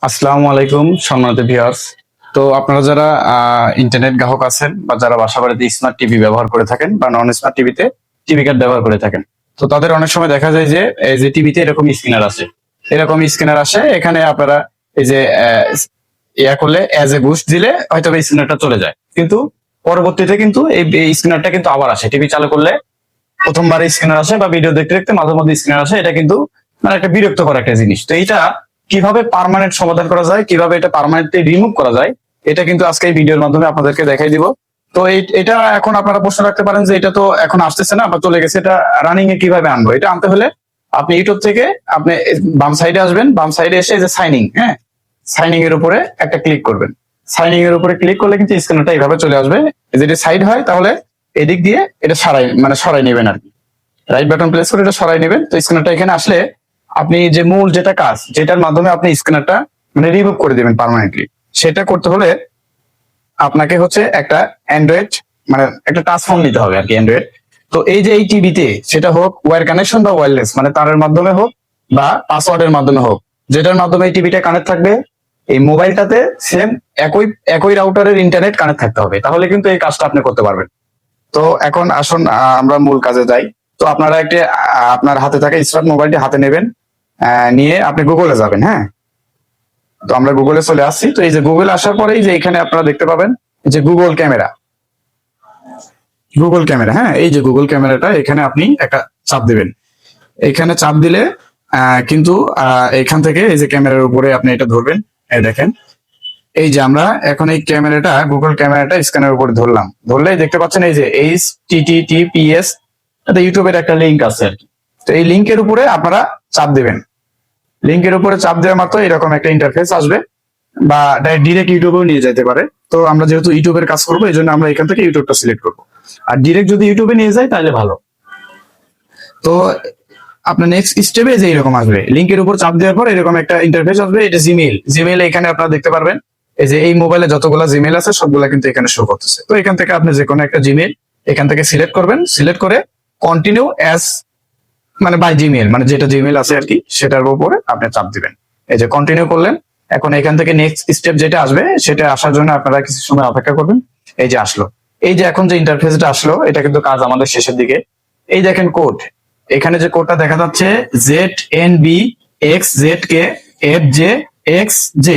আসসালামু আলাইকুম সম্মানিত ভিউয়ার্স। তো আপনারা যারা ইন্টারনেট গ্রাহক আছেন বা যারা বাসাবাড়িতে স্মার্ট টিভি ব্যবহার করে থাকেন বা নন স্মার্ট টিভিতে টিভি কার্ড ব্যবহার করে থাকেন, তো তাদের অনেক সময় দেখা যায় যে এই যে টিভিতে এরকম স্ক্যানার আসে, এখানে আপনারা এই যে ইয়া করলে অ্যাজ এ বুস্ট দিলে হয়তো এই স্ক্যানারটা চলে যায়, কিন্তু পরবর্তীতে কিন্তু এই স্ক্যানারটা কিন্তু আবার আসে। টিভি চালু করলে প্রথমবার স্ক্যানার আসে বা ভিডিও দেখতে দেখতে মাঝে মধ্যে স্ক্যানার আসে, এটা কিন্তু মানে একটা বিরক্তকর একটা জিনিস। তো এইটা কিভাবে পার্মানেন্ট সমাধান করা যায়, কিভাবে এটা পার্মানেন্টলি রিমুভ করা যায়, এটা কিন্তু আজকে এই ভিডিওর মাধ্যমে আপনাদেরকে দেখাই দিব। তো এটা এখন আপনারা প্রশ্ন রাখতে পারেন যে এটা তো এখন আসতেছে না বা চলে গেছে, এটা রানিং এ কিভাবে আনবো? এটা আনতে হলে আপনি ইউটিউব থেকে আপনি বাম সাইডে আসবেন, বাম সাইডে এসে যে সাইনিং, হ্যাঁ, সাইনিং এর উপরে একটা ক্লিক করবেন। সাইনিং এর উপরে ক্লিক করলে কিন্তু স্ক্রিনটা এইভাবে চলে আসবে। যদি সাইড হয় তাহলে এদিক দিয়ে এটা সরাই নেবেন আর কি, রাইট বাটন প্রেস করে এটা সরাই নেবেন। তো স্ক্যানারটা এখানে আসলে আপনি যে মূল যেটা কাজ, যেটার মাধ্যমে আপনি স্ক্যানারটা মানে রিমুভ করে দিবেন পার্মানেন্টলি, সেটা করতে হলে আপনাকে হচ্ছে একটা অ্যান্ড্রয়েড মানে একটা টাচ ফোন নিতে হবে আর কি, অ্যান্ড্রয়েড। তো এই যে এই টিভিতে সেটা হোক ওয়্যার কানেকশন বা ওয়্যারলেস মানে তারের মাধ্যমে হোক বা পাসওয়ার্ডের মাধ্যমে হোক, যেটার মাধ্যমে এই টিভিটা কানেক্ট থাকবে, এই মোবাইলটাতে সেম একই একই রাউটারের ইন্টারনেট কানেক্ট থাকতে হবে, তাহলে কিন্তু এই কাজটা আপনি করতে পারবেন। তো এখন আসুন আমরা মূল কাজে যাই। তো আপনারা একটা আপনার হাতে থাকা স্মার্ট মোবাইলটি হাতে নেবেন, নিয়ে আপনি গুগলে যাবেন। হ্যাঁ, তো আমরা গুগলে চলে আসছি। তো এই যে গুগলে আসার পরেই যে এখানে আপনারা দেখতে পাবেন যে গুগল ক্যামেরা, হ্যাঁ, এই যে গুগল ক্যামেরাটা এখানে আপনি একটা চাপ দিবেন। এখানে চাপ দিলে কিন্তু এখান থেকে এই যে ক্যামেরার উপরে আপনি এটা ধরবেন। এই দেখেন, এই যে আমরা এখন এই ক্যামেরাটা গুগল ক্যামেরাটা স্ক্যানের উপরে ধরলাম, ধরলেই দেখতে পাচ্ছেন এই যে HTTPS, এটা ইউটিউবের একটা লিঙ্ক আছে আর কি। তো এই লিঙ্কের উপরে আপনারা চাপ দিবেন। লিঙ্কের উপরে চাপ দেওয়া মাত্র এরকম একটা ইন্টারফেস আসবে, বা ডিরেক্ট ইউটিউবেও নিয়ে যেতে পারে। তো আমরা যেহেতু ইউটিউবের কাজ করবো, এই জন্য আমরা এখান থেকে ইউটিউবটা সিলেক্ট করবো। আর ডিরেক্ট যদি ইউটিউবে নিয়ে যায় তাহলে ভালো। তো আপনার নেক্সট স্টেপে যে এরকম আসবে, লিঙ্কের উপর চাপ দেওয়ার পর এরকম একটা ইন্টারফেস আসবে। এটা জিমেইল এখানে আপনারা দেখতে পারবেন এই যে এই মোবাইলে যতগুলো জিমেইল আছে সবগুলা কিন্তু এখানে শো করতেছে। তো এখান থেকে আপনি যে কোনো একটা জিমেইল এখান থেকে সিলেক্ট করবেন, সিলেক্ট করে কন্টিনিউ অ্যাজ মানে বাই জিমেইল মানে যেটা জিমেইল আছে আর কি, সেটার উপরে আপনি চাপ দিবেন। এই যে কন্টিনিউ করলেন। এখন এখান থেকে নেক্সট স্টেপ যেটা আসবে সেটা আসার জন্য আপনারা কিছু সময় অপেক্ষা করবেন। এই যে আসলো, এই যে এখন যে ইন্টারফেসটা আসলো, এটা কিন্তু কাজ আমাদের শেষের দিকে। এই দেখেন কোড, এখানে যে কোডটা দেখা যাচ্ছে ZNBXZKFJXJ,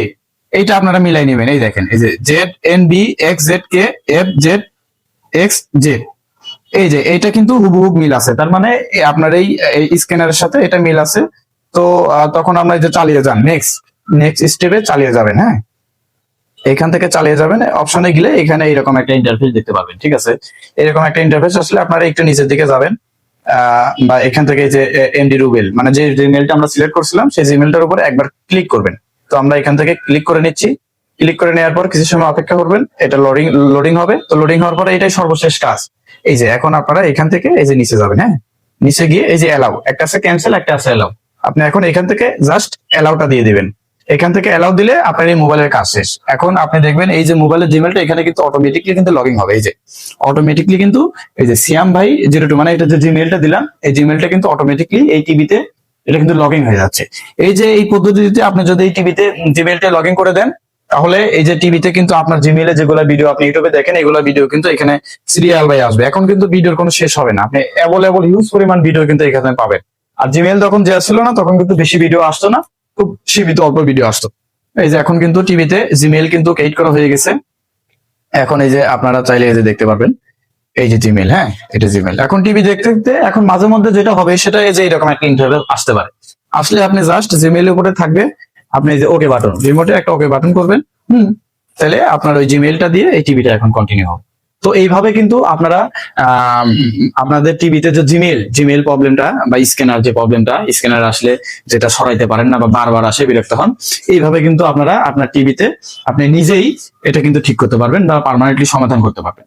এইটা আপনারা মিলাই নেবেন। এই দেখেন, এই যে ZNBXZKFJXJ, এই যে এইটা কিন্তু হুবহু মিল আছে, তার মানে আপনার এই স্ক্যানারের সাথে এটা মিল আছে। তো তখন আমরা এই যে চালিয়ে যান, নেক্সট স্টেপে চালিয়ে যাবেন। হ্যাঁ, এখান থেকে চালিয়ে যাবেন, অপশনে গেলে এখানে এরকম একটা ইন্টারফেস দেখতে পাবেন। ঠিক আছে, এরকম একটা ইন্টারফেস আসলে আপনারা একটু নিচের দিকে যাবেন, বা এখান থেকে যে এমডি রুবেল মানে যে জিমেলটা আমরা সিলেক্ট করছিলাম সেই জিমেলটার উপরে একবার ক্লিক করবেন। তো আমরা এখান থেকে ক্লিক করে নিচ্ছি। ক্লিক করে নেওয়ার পর কিছু সময় অপেক্ষা করবেন, এটা লোডিং হবে। তো লোডিং হওয়ার পরে এটাই সর্বশেষ কাজ। এই যে এখন আপনারা এখান থেকে এই যে নিচে যাবেন। হ্যাঁ, নিচে গিয়ে এই যে অ্যালাউ, একটা আছে ক্যান্সেল, একটা আছে অ্যালাউ। আপনি এখন এখান থেকে জাস্ট অ্যালাউটা দিয়ে দিবেন। এখান থেকে অ্যালাউ দিলে আপনার এই মোবাইলের কাজ শেষ। এখন আপনি দেখবেন এই যে মোবাইলের জিমেলটা এখানে কিন্তু অটোমেটিকলি কিন্তু লগইন হবে। এই যে অটোমেটিকলি কিন্তু এই যে সিয়াম ভাই 02 মানে এটা যে জিমেলটা দিলাম, এই জিমেলটা কিন্তু অটোমেটিকলি এই টিভিতে এটা কিন্তু লগইন হয়ে যাচ্ছে। এই যে এই পদ্ধতিতে আপনি যদি এই টিভিতে জিমেলটা লগইন করে দেন, তাহলে এই যে টিভিতে কিন্তু আপনার জিমেলে যেগুলো ভিডিও আপনি ইউটিউবে দেখেন, এগুলো ভিডিও কিন্তু এখানে সিরিয়াল বাই আসবে। এখন কিন্তু ভিডিওর কোনো শেষ হবে না, আপনি অ্যাভেলেবল হিউজ পরিমাণ ভিডিও কিন্তু এখানে পাবেন। আর জিমেল যখন যে আসছিল না, তখন কিন্তু বেশি ভিডিও আসতো না, খুব সীমিত অল্প ভিডিও আসতো। এই যে এখন কিন্তু টিভিতে জিমেল কিন্তু ক্রিয়েট করা হয়ে গেছে। এখন এই যে আপনারা চাইলে এই যে দেখতে পারবেন এই যে জিমেল, হ্যাঁ, এটা জিমেল। এখন টিভি দেখতে দেখতে এখন মাঝে মধ্যে যেটা হবে সেটা এই যে এরকম একটা ইন্টারভেল আসতে পারে। আসলে আপনি জাস্ট জিমেইলের উপরে থাকবে, আপনি এই যে ওকে বাটন, রিমোটে একটা ওকে বাটন করবেন। তাহলে আপনার ওই জিমেইলটা দিয়ে এই টিভিটা এখন কন্টিনিউ হবে। তো এইভাবে কিন্তু আপনারা আপনাদের টিভিতে যে জিমেইল প্রবলেমটা বা স্ক্যানার যে প্রবলেমটা, স্ক্যানার আসলে যেটা সরাইতে পারেন না বা বারবার আসে বিরক্ত হন, এইভাবে কিন্তু আপনারা আপনার টিভিতে আপনি নিজেই এটা কিন্তু ঠিক করতে পারবেন বা পার্মানেন্টলি সমাধান করতে পারবেন।